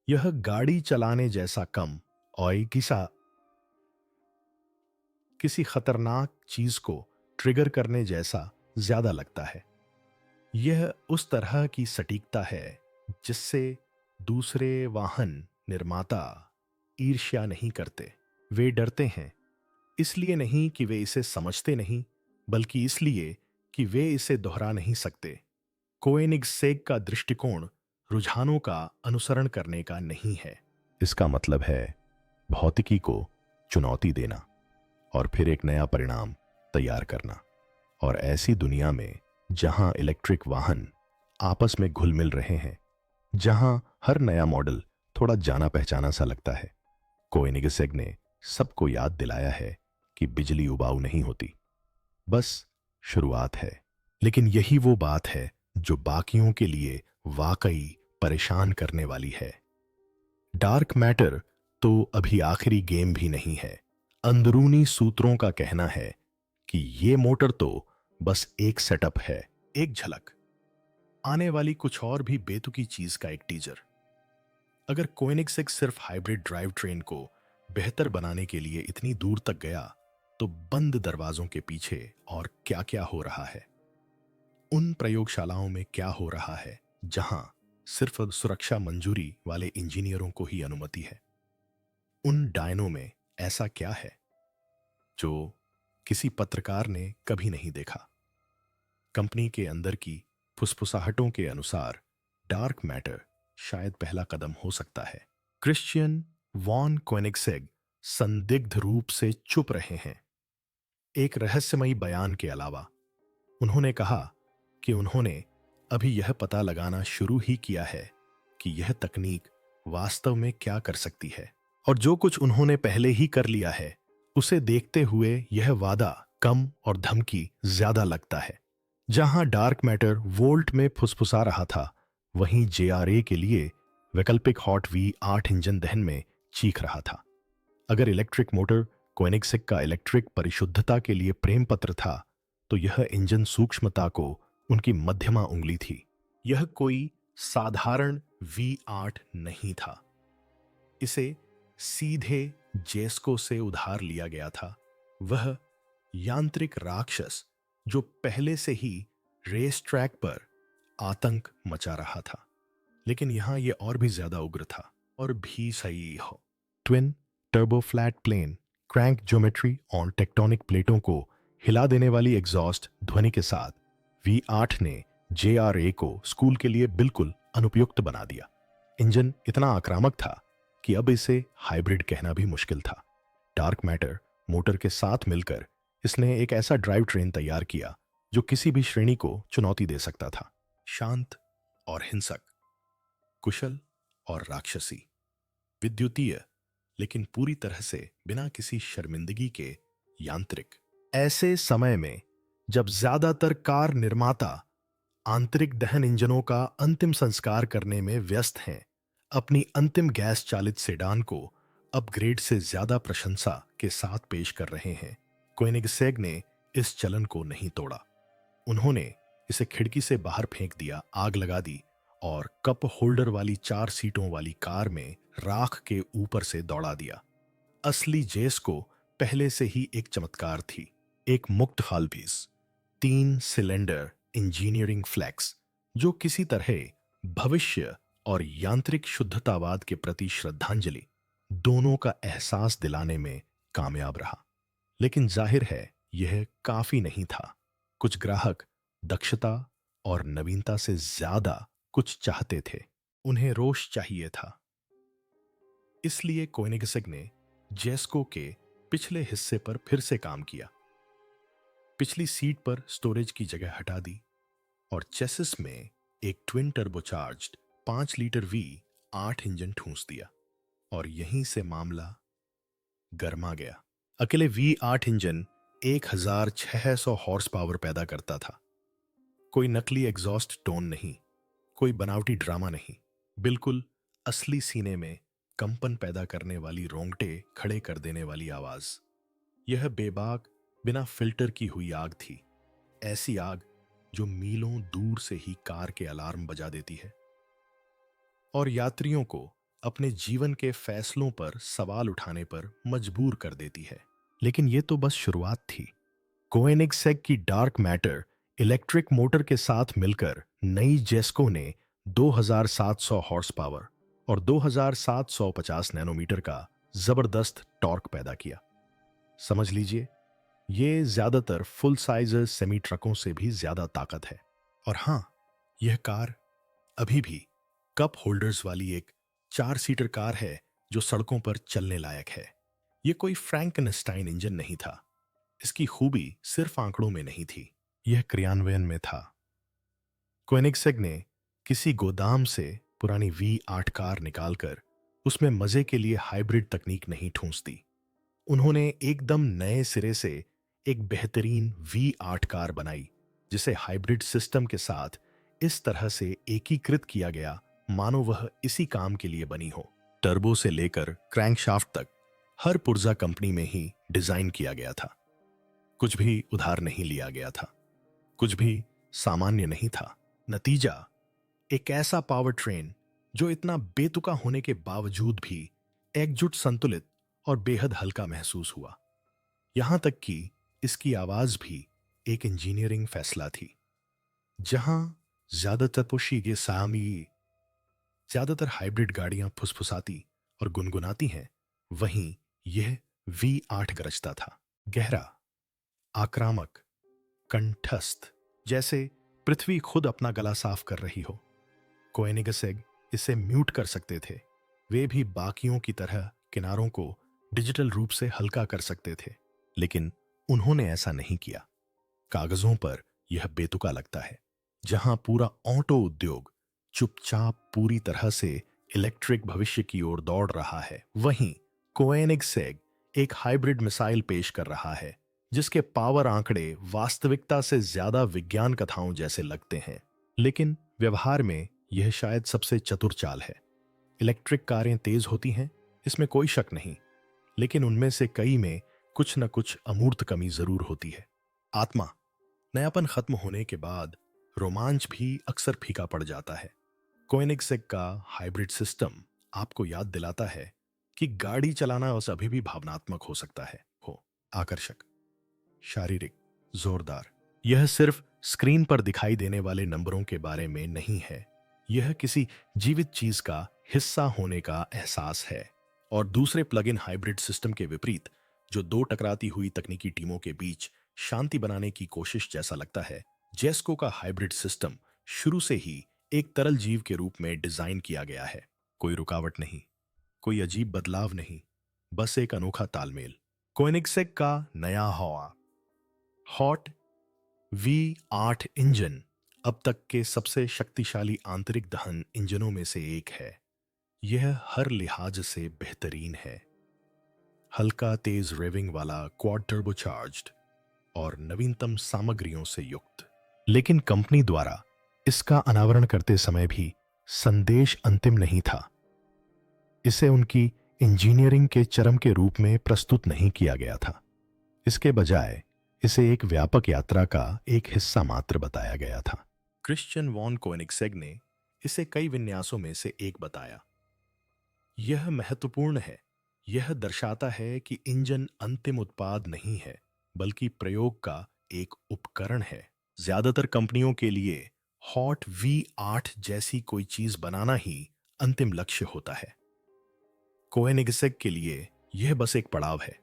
यह गाड़ी चलाने जैसा कम और किसी खतरनाक चीज को ट्रिगर करने जैसा ज्यादा लगता है। यह उस तरह की सटीकता है जिससे दूसरे वाहन निर्माता ईर्ष्या नहीं करते। वे डरते हैं, इसलिए नहीं कि वे इसे समझते नहीं, बल्कि इसलिए कि वे इसे दोहरा नहीं सकते। कोएनिगसेग का दृष्टिकोण रुझानों का अनुसरण करने का नहीं है। इसका मतलब है भौतिकी को चुनौती देना और फिर एक नया परिणाम तैयार करना। और ऐसी दुनिया में जहां इलेक्ट्रिक वाहन आपस में घुल मिल रहे हैं, जहां हर नया मॉडल थोड़ा जाना पहचाना सा लगता है। कोएनिगसेग ने सबको याद दिलाया है कि बिजली उबाऊ नहीं होती, बस शुरुआत है। लेकिन यही वो बात है जो बाकियों के लिए वाकई परेशान करने वाली है। डार्क मैटर तो अभी आखिरी गेम भी नहीं है। अंदरूनी सूत्रों का कहना है कि ये मोटर तो बस एक सेटअप है, एक झलक, आने वाली कुछ और भी बेतुकी चीज का एक टीजर। अगर कोएनिगसेग सिर्फ हाइब्रिड ड्राइव ट्रेन को बेहतर बनाने के लिए इतनी दूर तक गया, तो बंद दरवाजों के पीछे और क्या क्या हो रहा है। उन प्रयोगशालाओं में क्या हो रहा है जहां सिर्फ सुरक्षा मंजूरी वाले इंजीनियरों को ही अनुमति है। उन डायनों में ऐसा क्या है जो किसी पत्रकार ने कभी नहीं देखा। कंपनी के अंदर की फुसफुसाहटों के अनुसार डार्क मैटर शायद पहला कदम हो सकता है। क्रिश्चियन वॉन कोएनिगसेग संदिग्ध रूप से चुप रहे हैं। एक रहस्यमयी बयान के अलावा उन्होंने कहा कि उन्होंने अभी यह पता लगाना शुरू ही किया है कि यह तकनीक वास्तव में क्या कर सकती है, और जो कुछ उन्होंने पहले ही कर लिया है उसे देखते हुए यह वादा कम और धमकी ज्यादा लगता है। जहां डार्क मैटर वोल्ट में फुसफुसा रहा था, वहीं जेआरए के लिए वैकल्पिक हॉट V8 इंजन दहन में चीख रहा था। अगर इलेक्ट्रिक मोटर कोएनिगसेग का इलेक्ट्रिक परिशुद्धता के लिए प्रेम पत्र था, तो यह इंजन सूक्ष्मता को उनकी मध्यमा उंगली थी। यह कोई साधारण V8 नहीं था। इसे सीधे जेस्को से उधार लिया गया था, वह यांत्रिक राक्षस जो पहले से ही रेस ट्रैक पर आतंक मचा रहा था। लेकिन यहां यह और भी ज्यादा उग्र था, और भी सही हो। Twin turbo flat plane crank geometry और टेक्टोनिक प्लेटों को हिला देने वाली एग्जॉस्ट ध्वनि के साथ V8 ने JRA को स्कूल के लिए बिल्कुल अनुपयुक्त बना दिया। इंजन इतना आक्रामक था कि अब इसे हाइब्रिड कहना भी मुश्किल था। डार्क मैटर मोटर के साथ मिलकर इसने एक ऐसा ड्राइव ट्रेन तैयार किया जो किसी भी श्रेणी को चुनौती दे सकता था। शांत और हिंसक, कुशल और राक्षसी, विद्युतीय लेकिन पूरी तरह से बिना किसी शर्मिंदगी के यांत्रिक। ऐसे समय में जब ज्यादातर कार निर्माता आंतरिक दहन इंजनों का अंतिम संस्कार करने में व्यस्त हैं, अपनी अंतिम गैस चालित सेडान को अपग्रेड से ज्यादा प्रशंसा के साथ पेश कर रहे हैं, कोएनिगसेग ने इस चलन को नहीं तोड़ा। उन्होंने इसे खिड़की से बाहर फेंक दिया, आग लगा दी और कप होल्डर वाली 4 सीटों वाली कार में राख के ऊपर से दौड़ा दिया। असली जेस्को पहले से ही एक चमत्कार थी, एक मुक्त हालबीस 3 सिलेंडर इंजीनियरिंग फ्लेक्स जो किसी तरह भविष्य और यांत्रिक शुद्धतावाद के प्रति श्रद्धांजलि दोनों का एहसास दिलाने में कामयाब रहा। लेकिन जाहिर है यह काफी नहीं था। कुछ ग्राहक दक्षता और नवीनता से ज्यादा कुछ चाहते थे। उन्हें रोष चाहिए था। इसलिए कोएनिगसेग ने जेस्को के पिछले हिस्से पर फिर से काम किया। पिछली सीट पर स्टोरेज की जगह हटा दी और चेसिस में एक twin turbocharged 5 litre V8 engine ठूंस दिया, और यहीं से मामला गरमा गया। अकेले V8 इंजन 1600 हॉर्स पावर पैदा करता था। कोई नकली एग्जॉस्ट टोन नहीं, कोई बनावटी ड्रामा नहीं, बिल्कुल असली सीने में कंपन पैदा करने वाली, रोंगटे खड़े कर देने वाली आवाज। यह बेबाक बिना फिल्टर की हुई आग थी, ऐसी आग जो मीलों दूर से ही कार के अलार्म बजा देती है और यात्रियों को अपने जीवन के फैसलों पर सवाल उठाने पर मजबूर कर देती है। लेकिन यह तो बस शुरुआत थी। कोएनिगसेग की डार्क मैटर इलेक्ट्रिक मोटर के साथ मिलकर नई जेस्को ने 2700 हॉर्स पावर और 2750 नैनोमीटर का जबरदस्त टॉर्क पैदा किया। समझ लीजिए, ये ज्यादातर फुल साइज सेमी ट्रकों से भी ज्यादा ताकत है। और हां, यह कार अभी भी कप होल्डर्स वाली एक 4 सीटर कार है जो सड़कों पर चलने लायक है। यह कोई फ्रैंकनस्टाइन इंजन नहीं था। इसकी खूबी सिर्फ आंकड़ों में नहीं थी, यह क्रियान्वयन में था। कोएनिगसेग ने किसी गोदाम से पुरानी V8 कार निकालकर उसमें मजे के लिए हाइब्रिड तकनीक नहीं ठूंसती। उन्होंने एकदम नए सिरे से एक बेहतरीन V8 कार बनाई, जिसे हाइब्रिड सिस्टम के साथ इस तरह से एकीकृत किया गया मानो वह इसी काम के लिए बनी हो। टर्बो से लेकर क्रैंकशाफ्ट तक हर पुर्जा कंपनी में ही डिजाइन किया गया था। कुछ भी उधार नहीं लिया गया था, कुछ भी सामान्य नहीं था। नतीजा, एक ऐसा पावर ट्रेन जो इतना बेतुका होने के बावजूद भी एकजुट, संतुलित और बेहद हल्का महसूस हुआ। यहां तक कि इसकी आवाज भी एक इंजीनियरिंग फैसला थी। जहां ज्यादातर पुशी के सामी ज्यादातर हाइब्रिड गाड़ियां फुसफुसाती और गुनगुनाती हैं, वहीं यह V8 गरजता था, गहरा, आक्रामक, कंठस्थ, जैसे पृथ्वी खुद अपना गला साफ कर रही हो। कोएनिगसेग इसे म्यूट कर सकते थे, वे भी बाकियों की तरह किनारों को डिजिटल रूप से हल्का कर सकते थे, लेकिन उन्होंने ऐसा नहीं किया। कागजों पर यह बेतुका लगता है। जहां पूरा ऑटो उद्योग चुपचाप पूरी तरह से इलेक्ट्रिक भविष्य की ओर दौड़ रहा है, वहीं कोएनिगसेग एक हाइब्रिड मिसाइल पेश कर रहा है जिसके पावर आंकड़े वास्तविकता से ज्यादा विज्ञान कथाओं जैसे लगते हैं। लेकिन व्यवहार में यह शायद सबसे चतुर चाल है। इलेक्ट्रिक कारें तेज होती हैं, इसमें कोई शक नहीं, लेकिन उनमें से कई में कुछ न कुछ अमूर्त कमी जरूर होती है। आत्मा, नयापन खत्म होने के बाद रोमांच भी अक्सर फीका पड़ जाता है। कोएनिगसेग का हाइब्रिड सिस्टम आपको याद दिलाता है कि गाड़ी चलाना उस अभी भी भावनात्मक हो सकता है। हो आकर्षक, शारीरिक, जोरदार। यह सिर्फ स्क्रीन पर दिखाई देने वाले नंबरों के बारे में नहीं है, यह किसी जीवित चीज का हिस्सा होने का एहसास है। और दूसरे प्लग इन हाइब्रिड सिस्टम के विपरीत, जो दो टकराती हुई तकनीकी टीमों के बीच शांति बनाने की कोशिश जैसा लगता है, जेस्को का हाइब्रिड सिस्टम शुरू से ही एक तरल जीव के रूप में डिजाइन किया गया है। कोई रुकावट नहीं, कोई अजीब बदलाव नहीं, बस एक अनोखा तालमेल। कोएनिगसेग का नया हवा हॉट V8 इंजन अब तक के सबसे शक्तिशाली आंतरिक दहन इंजनों में से एक है। यह हर लिहाज से बेहतरीन है। हल्का तेज रेविंग वाला क्वाड टर्बोचार्ज्ड और नवीनतम सामग्रियों से युक्त। लेकिन कंपनी द्वारा इसका अनावरण करते समय भी संदेश अंतिम नहीं था। इसे उनकी इंजीनियरिंग के चरम के रूप में प्रस्तुत नहीं किया गया था। इसके बजाय इसे एक व्यापक यात्रा का एक हिस्सा मात्र बताया गया था। क्रिश्चियन वॉन कोएनिगसेग ने इसे कई विन्यासों में से एक बताया। यह महत्वपूर्ण है। यह दर्शाता है कि इंजन अंतिम उत्पाद नहीं है, बल्कि प्रयोग का एक उपकरण है। ज्यादातर कंपनियों के लिए हॉट V8 जैसी कोई चीज बनाना ही अंतिम लक्ष्य होता है। कोएनिगसेग के लिए यह बस एक पड़ाव है।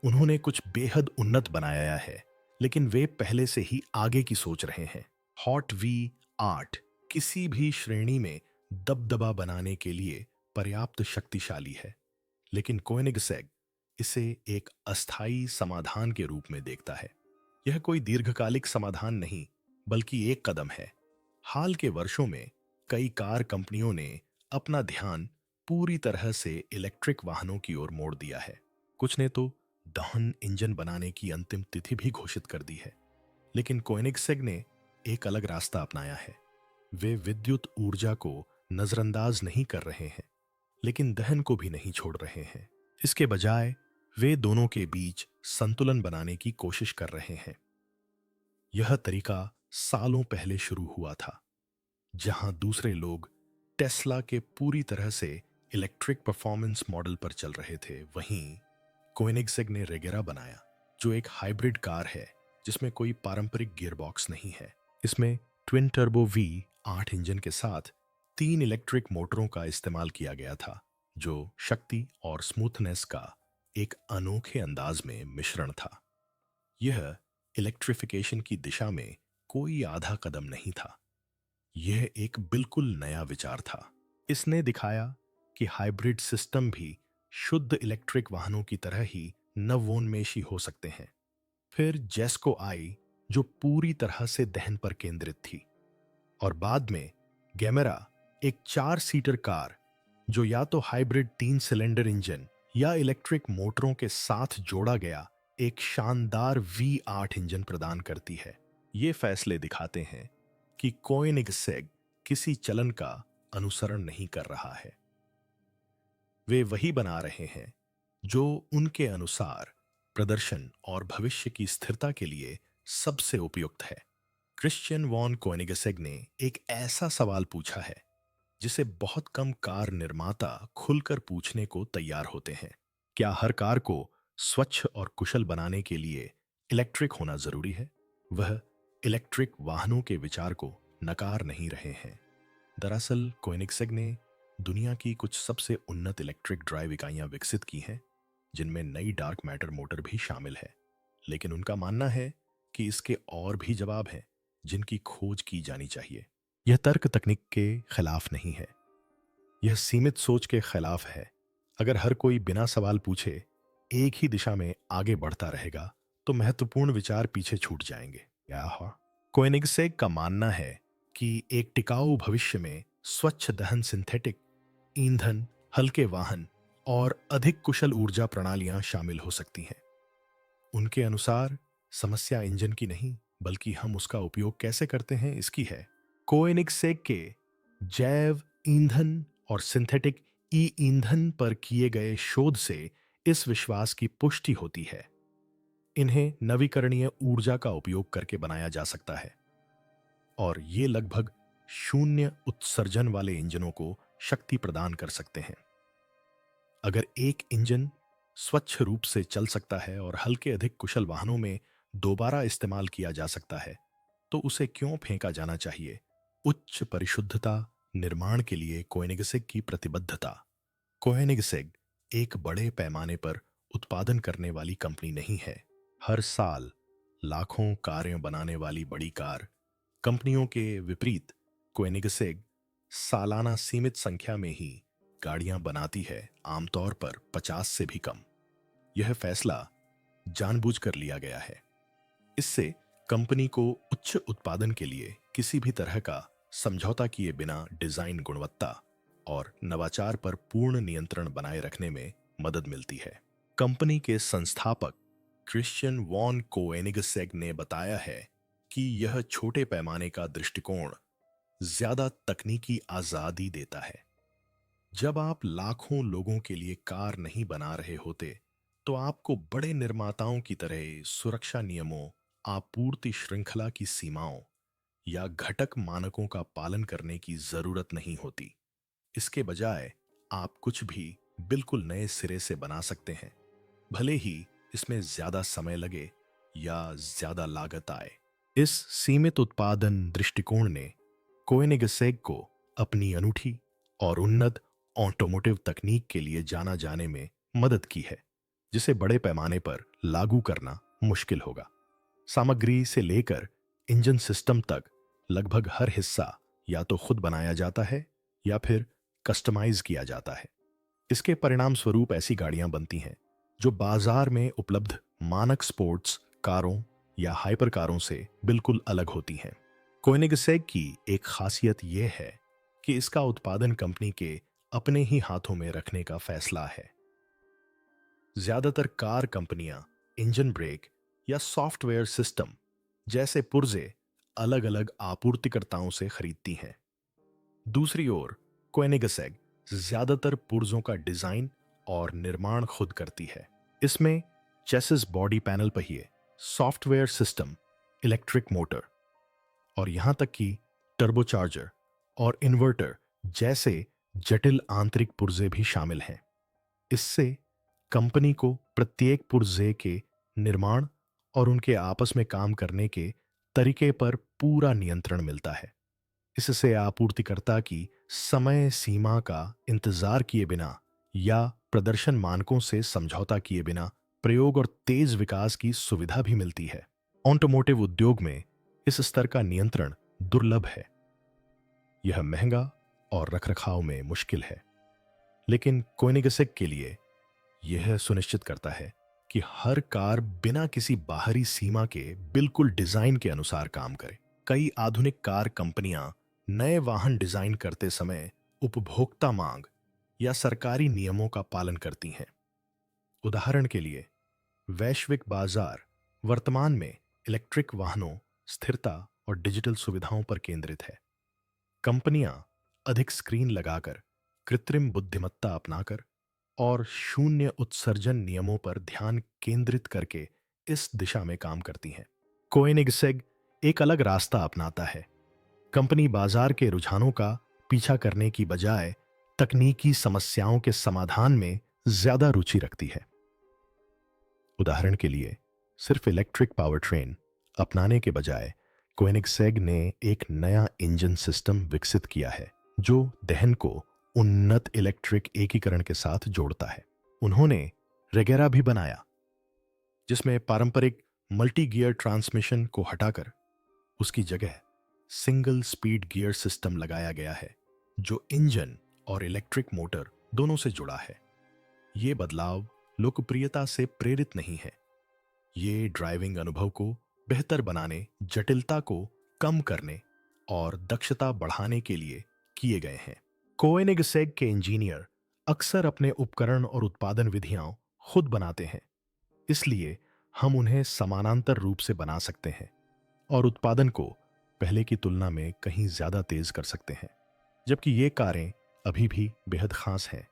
उन्होंने कुछ बेहद उन्नत बनाया है, लेकिन वे पहले से ही आगे की सोच रहे हैं। हॉट V8 किसी भी श्रेणी में दबदबा बनाने के लिए पर्याप्त शक्तिशाली है, लेकिन कोएनिगसेग इसे एक अस्थायी समाधान के रूप में देखता है। यह कोई दीर्घकालिक समाधान नहीं, बल्कि एक कदम है। हाल के वर्षों में कई कार कंपनियों ने अपना ध्यान पूरी तरह से इलेक्ट्रिक वाहनों की ओर मोड़ दिया है। कुछ ने तो दहन इंजन बनाने की अंतिम तिथि भी घोषित कर दी है, लेकिन कोएनिगसेग ने एक अलग रास्ता अपनाया है। वे विद्युत ऊर्जा को नजरअंदाज नहीं कर रहे हैं, लेकिन दहन को भी नहीं छोड़ रहे हैं। इसके बजाय वे दोनों के बीच संतुलन बनाने की कोशिश कर रहे हैं। यह तरीका सालों पहले शुरू हुआ था, जहां दूसरे लोग टेस्ला के पूरी तरह से इलेक्ट्रिक परफॉर्मेंस मॉडल पर चल रहे थे। वहीं कोएनिगसेग ने रेगेरा बनाया, जो एक हाइब्रिड कार है जिसमें कोई पारंपरिक गियरबॉक्स नहीं है। इसमें ट्विन टर्बो V8 इंजन के साथ 3 इलेक्ट्रिक मोटरों का इस्तेमाल किया गया था, जो शक्ति और स्मूथनेस का एक अनोखे अंदाज में मिश्रण था। यह इलेक्ट्रिफिकेशन की दिशा में कोई आधा कदम नहीं था, यह एक बिल्कुल नया विचार था। इसने दिखाया कि हाइब्रिड सिस्टम भी शुद्ध इलेक्ट्रिक वाहनों की तरह ही नवोन्मेषी हो सकते हैं। फिर जेस्को आई, जो पूरी तरह से दहन पर केंद्रित थी, और बाद में गैमेरा, एक 4 सीटर कार जो या तो हाइब्रिड 3 सिलेंडर इंजन या इलेक्ट्रिक मोटरों के साथ जोड़ा गया एक शानदार V8 इंजन प्रदान करती है। ये फैसले दिखाते हैं कि कोएनिगसेग किसी चलन का अनुसरण नहीं कर रहा है। वे वही बना रहे हैं जो उनके अनुसार प्रदर्शन और भविष्य की स्थिरता के लिए सबसे उपयुक्त है। क्रिश्चियन वॉन कोएनिगसेग ने एक ऐसा सवाल पूछा है जिसे बहुत कम कार निर्माता खुलकर पूछने को तैयार होते हैं। क्या हर कार को स्वच्छ और कुशल बनाने के लिए इलेक्ट्रिक होना जरूरी है? वह इलेक्ट्रिक वाहनों के विचार को नकार नहीं रहे हैं। दरअसल कोएनिगसेग ने दुनिया की कुछ सबसे उन्नत इलेक्ट्रिक ड्राइव इकाइयां विकसित की हैं, जिनमें नई डार्क मैटर मोटर भी शामिल है। लेकिन उनका मानना है कि इसके और भी जवाब हैं जिनकी खोज की जानी चाहिए। यह तर्क तकनीक के खिलाफ नहीं है, यह सीमित सोच के खिलाफ है। अगर हर कोई बिना सवाल पूछे एक ही दिशा में आगे बढ़ता रहेगा तो महत्वपूर्ण विचार पीछे छूट जाएंगे। कोएनिगसेग का मानना है कि एक टिकाऊ भविष्य में स्वच्छ दहन सिंथेटिक ईंधन, हल्के वाहन और अधिक कुशल ऊर्जा प्रणालियां शामिल हो सकती हैं। उनके अनुसार समस्या इंजन की नहीं बल्कि हम उसका उपयोग कैसे करते हैं इसकी है। कोएनिगसेग के जैव ईंधन और सिंथेटिक ई ईंधन पर किए गए शोध से इस विश्वास की पुष्टि होती है। इन्हें नवीकरणीय ऊर्जा का उपयोग करके बनाया जा सकता है और ये लगभग शून्य उत्सर्जन वाले इंजनों को शक्ति प्रदान कर सकते हैं। अगर एक इंजन स्वच्छ रूप से चल सकता है और हल्के अधिक कुशल वाहनों में दोबारा इस्तेमाल किया जा सकता है तो उसे क्यों फेंका जाना चाहिए? उच्च परिशुद्धता निर्माण के लिए कोएनिगसेग की प्रतिबद्धता। कोएनिगसेग एक बड़े पैमाने पर उत्पादन करने वाली कंपनी नहीं है। हर साल लाखों कारें बनाने वाली बड़ी कार कंपनियों के विपरीत कोएनिगसेग सालाना सीमित संख्या में ही गाड़ियां बनाती है, आमतौर पर 50 से भी कम। यह फैसला जानबूझकर लिया गया है। इससे कंपनी को उच्च उत्पादन के लिए किसी भी तरह का समझौता किए बिना डिजाइन गुणवत्ता और नवाचार पर पूर्ण नियंत्रण बनाए रखने में मदद मिलती है। कंपनी के संस्थापक क्रिश्चियन वॉन कोएनिगसेग ने बताया है कि यह छोटे पैमाने का दृष्टिकोण ज्यादा तकनीकी आजादी देता है। जब आप लाखों लोगों के लिए कार नहीं बना रहे होते तो आपको बड़े निर्माताओं की तरह सुरक्षा नियमों, आपूर्ति श्रृंखला की सीमाओं या घटक मानकों का पालन करने की जरूरत नहीं होती। इसके बजाय आप कुछ भी बिल्कुल नए सिरे से बना सकते हैं, भले ही इसमें ज्यादा समय लगे या ज्यादा लागत आए। इस सीमित उत्पादन दृष्टिकोण ने कोएनिगसेग को अपनी अनूठी और उन्नत ऑटोमोटिव तकनीक के लिए जाना जाने में मदद की है, जिसे बड़े पैमाने पर लागू करना मुश्किल होगा। सामग्री से लेकर इंजन सिस्टम तक लगभग हर हिस्सा या तो खुद बनाया जाता है या फिर कस्टमाइज किया जाता है। इसके परिणाम स्वरूप ऐसी गाड़ियां बनती हैं जो बाजार में उपलब्ध मानक स्पोर्ट्स कारों या हाइपर कारों से बिल्कुल अलग होती हैं। कोएनिगसेग की एक खासियत यह है कि इसका उत्पादन कंपनी के अपने ही हाथों में रखने का फैसला है। ज्यादातर कार कंपनियां इंजन ब्रेक या सॉफ्टवेयर सिस्टम जैसे पुर्जे अलग अलग आपूर्तिकर्ताओं से खरीदती हैं। दूसरी ओर कोएनिगसेग ज्यादातर पुर्जों का डिजाइन और निर्माण खुद करती है। इसमें चेसिस बॉडी पैनल पहिए, सॉफ्टवेयर सिस्टम, इलेक्ट्रिक मोटर और यहां तक कि टर्बोचार्जर और इन्वर्टर जैसे जटिल आंतरिक पुर्जे भी शामिल हैं। इससे कंपनी को प्रत्येक पुर्जे के निर्माण और उनके आपस में काम करने के तरीके पर पूरा नियंत्रण मिलता है। इससे आपूर्तिकर्ता की समय सीमा का इंतजार किए बिना या प्रदर्शन मानकों से समझौता किए बिना प्रयोग और तेज विकास की सुविधा भी मिलती है। ऑटोमोटिव उद्योग में इस स्तर का नियंत्रण दुर्लभ है। यह महंगा और रखरखाव में मुश्किल है, लेकिन कोएनिगसेग के लिए यह सुनिश्चित करता है कि हर कार बिना किसी बाहरी सीमा के बिल्कुल डिजाइन के अनुसार काम करे। कई आधुनिक कार कंपनियां नए वाहन डिजाइन करते समय उपभोक्ता मांग या सरकारी नियमों का पालन करती हैं। उदाहरण के लिए, वैश्विक बाजार वर्तमान में इलेक्ट्रिक वाहनों, स्थिरता और डिजिटल सुविधाओं पर केंद्रित है। कंपनियां अधिक स्क्रीन लगाकर, कृत्रिम बुद्धिमत्ता अपनाकर और शून्य उत्सर्जन नियमों पर ध्यान केंद्रित करके इस दिशा में काम करती हैं। कोएनिग्सेग एक अलग रास्ता अपनाता है। कंपनी बाजार के रुझानों का पीछा करने की बजाय तकनीकी समस्याओं के समाधान में ज्यादा रुचि रखती है। उदाहरण के लिए, सिर्फ इलेक्ट्रिक पावर ट्रेन अपनाने के बजाय कोएनिग्सेग ने एक नया इंजन सिस्टम विकसित किया है जो दहन को उन्नत इलेक्ट्रिक एकीकरण के साथ जोड़ता है। उन्होंने रेगेरा भी बनाया, जिसमें पारंपरिक मल्टी गियर ट्रांसमिशन को हटाकर उसकी जगह सिंगल स्पीड गियर सिस्टम लगाया गया है जो इंजन और इलेक्ट्रिक मोटर दोनों से जुड़ा है। ये बदलाव लोकप्रियता से प्रेरित नहीं है, ये ड्राइविंग अनुभव को बेहतर बनाने, जटिलता को कम करने और दक्षता बढ़ाने के लिए किए गए हैं। कोएनिग्सेग के इंजीनियर अक्सर अपने उपकरण और उत्पादन विधियां खुद बनाते हैं, इसलिए हम उन्हें समानांतर रूप से बना सकते हैं और उत्पादन को पहले की तुलना में कहीं ज्यादा तेज कर सकते हैं। जबकि ये कारें अभी भी बेहद खास हैं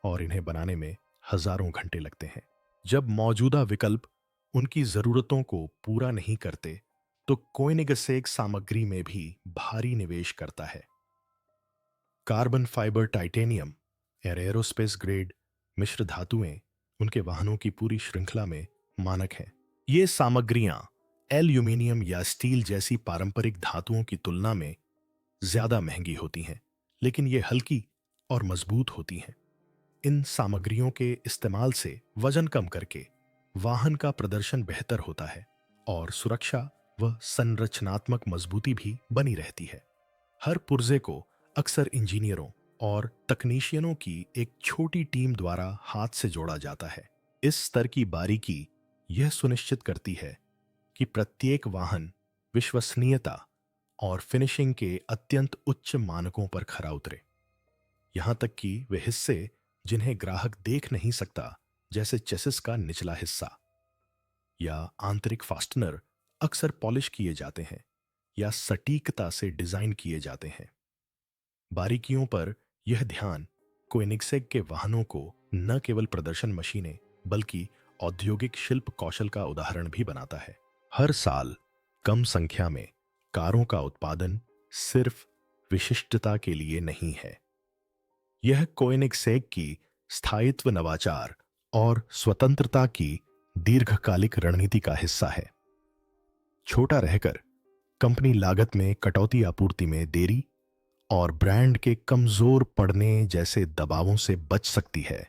और इन्हें बनाने में हजारों घंटे लगते हैं। जब मौजूदा विकल्प उनकी जरूरतों को पूरा नहीं करते, तो कोएनिग्सेग सामग्री में भी भारी निवेश करता है। कार्बन फाइबर टाइटेनियम और एरोस्पेस ग्रेड मिश्र धातुएं उनके वाहनों की पूरी श्रृंखला में मानक हैं। ये सामग्रियां एल्यूमीनियम या स्टील जैसी पारंपरिक धातुओं की तुलना में ज्यादा महंगी होती हैं, लेकिन ये हल्की और मजबूत होती हैं। इन सामग्रियों के इस्तेमाल से वजन कम करके वाहन का प्रदर्शन बेहतर होता है और सुरक्षा व संरचनात्मक मजबूती भी बनी रहती है। हर पुर्जे को अक्सर इंजीनियरों और तकनीशियनों की एक छोटी टीम द्वारा हाथ से जोड़ा जाता है। इस स्तर की बारीकी यह सुनिश्चित करती है कि प्रत्येक वाहन विश्वसनीयता और फिनिशिंग के अत्यंत उच्च मानकों पर खरा उतरे। यहां तक कि वे हिस्से जिन्हें ग्राहक देख नहीं सकता, जैसे चेसिस का निचला हिस्सा या आंतरिक फास्टनर, अक्सर पॉलिश किए जाते हैं या सटीकता से डिजाइन किए जाते हैं। बारीकियों पर यह ध्यान कोएनिग्सेग के वाहनों को न केवल प्रदर्शन मशीनें बल्कि औद्योगिक शिल्प कौशल का उदाहरण भी बनाता है। हर साल कम संख्या में कारों का उत्पादन सिर्फ विशिष्टता के लिए नहीं है, यह कोएनिग्सेग की स्थायित्व, नवाचार और स्वतंत्रता की दीर्घकालिक रणनीति का हिस्सा है। छोटा रहकर कंपनी लागत में कटौती, आपूर्ति में देरी और ब्रांड के कमजोर पड़ने जैसे दबावों से बच सकती है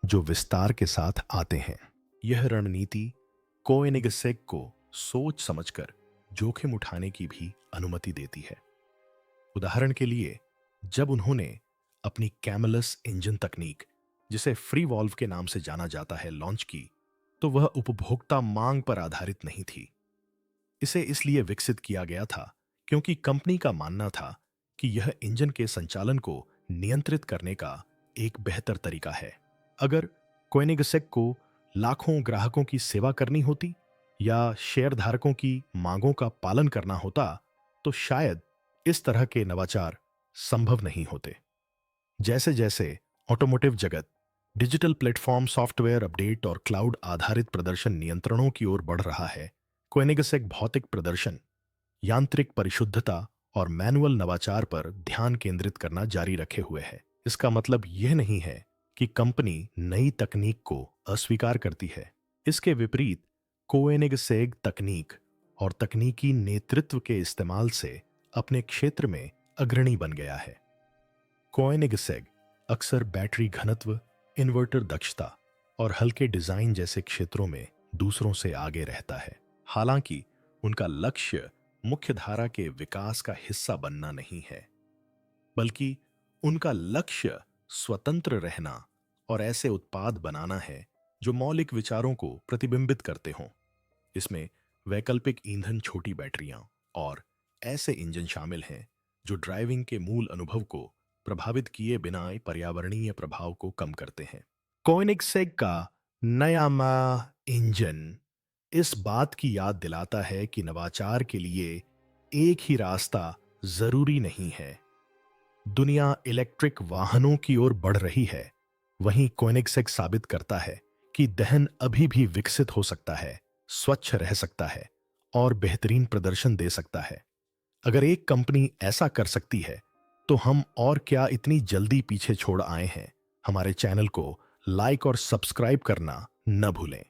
जो विस्तार के साथ आते हैं। यह रणनीति कोएनिग्सेग को सोच समझकर जोखिम उठाने की भी अनुमति देती है। उदाहरण के लिए, जब उन्होंने अपनी कैमलस इंजन तकनीक, जिसे फ्री वॉल्व के नाम से जाना जाता है, लॉन्च की, तो वह उपभोक्ता मांग पर आधारित नहीं थी। इसे इसलिए विकसित किया गया था क्योंकि कंपनी का मानना था कि यह इंजन के संचालन को नियंत्रित करने का एक बेहतर तरीका है। अगर कोएनिग्सेग को लाखों ग्राहकों की सेवा करनी होती या शेयरधारकों की मांगों का पालन करना होता, तो शायद इस तरह के नवाचार संभव नहीं होते। जैसे जैसे ऑटोमोटिव जगत डिजिटल प्लेटफॉर्म, सॉफ्टवेयर अपडेट और क्लाउड आधारित प्रदर्शन नियंत्रणों की ओर बढ़ रहा है, कोएनिग्सेग भौतिक प्रदर्शन, यांत्रिक परिशुद्धता और मैनुअल नवाचार पर ध्यान केंद्रित करना जारी रखे हुए है। इसका मतलब यह नहीं है कि कंपनी नई तकनीक को अस्वीकार करती है। इसके विपरीत, कोएनिग्सेग तकनीक और तकनीकी नेतृत्व के इस्तेमाल से अपने क्षेत्र में अग्रणी बन गया है। कोएनिग्सेग अक्सर बैटरी घनत्व, इन्वर्टर दक्षता और हल्के डिजाइन जैसे क्षेत्रों में दूसरों से आगे रहता है। हालांकि उनका लक्ष्य मुख्यधारा के विकास का हिस्सा बनना नहीं है, बल्कि उनका लक्ष्य स्वतंत्र रहना और ऐसे उत्पाद बनाना है जो मौलिक विचारों को प्रतिबिंबित करते हों। इसमें वैकल्पिक ईंधन, छोटी बैटरियां और ऐसे इंजन शामिल हैं जो ड्राइविंग के मूल अनुभव को प्रभावित किए बिना पर्यावरणीय प्रभाव को कम करते हैं। कोनिग्सेक का नयामा इंजन इस बात की याद दिलाता है कि नवाचार के लिए एक ही रास्ता जरूरी नहीं है। दुनिया इलेक्ट्रिक वाहनों की ओर बढ़ रही है, वहीं कोनिग्सेक साबित करता है कि दहन अभी भी विकसित हो सकता है, स्वच्छ रह सकता है और बेहतरीन प्रदर्शन दे सकता है। अगर एक कंपनी ऐसा कर सकती है, तो हम और क्या इतनी जल्दी पीछे छोड़ आए हैं। हमारे चैनल को लाइक और सब्सक्राइब करना न भूलें।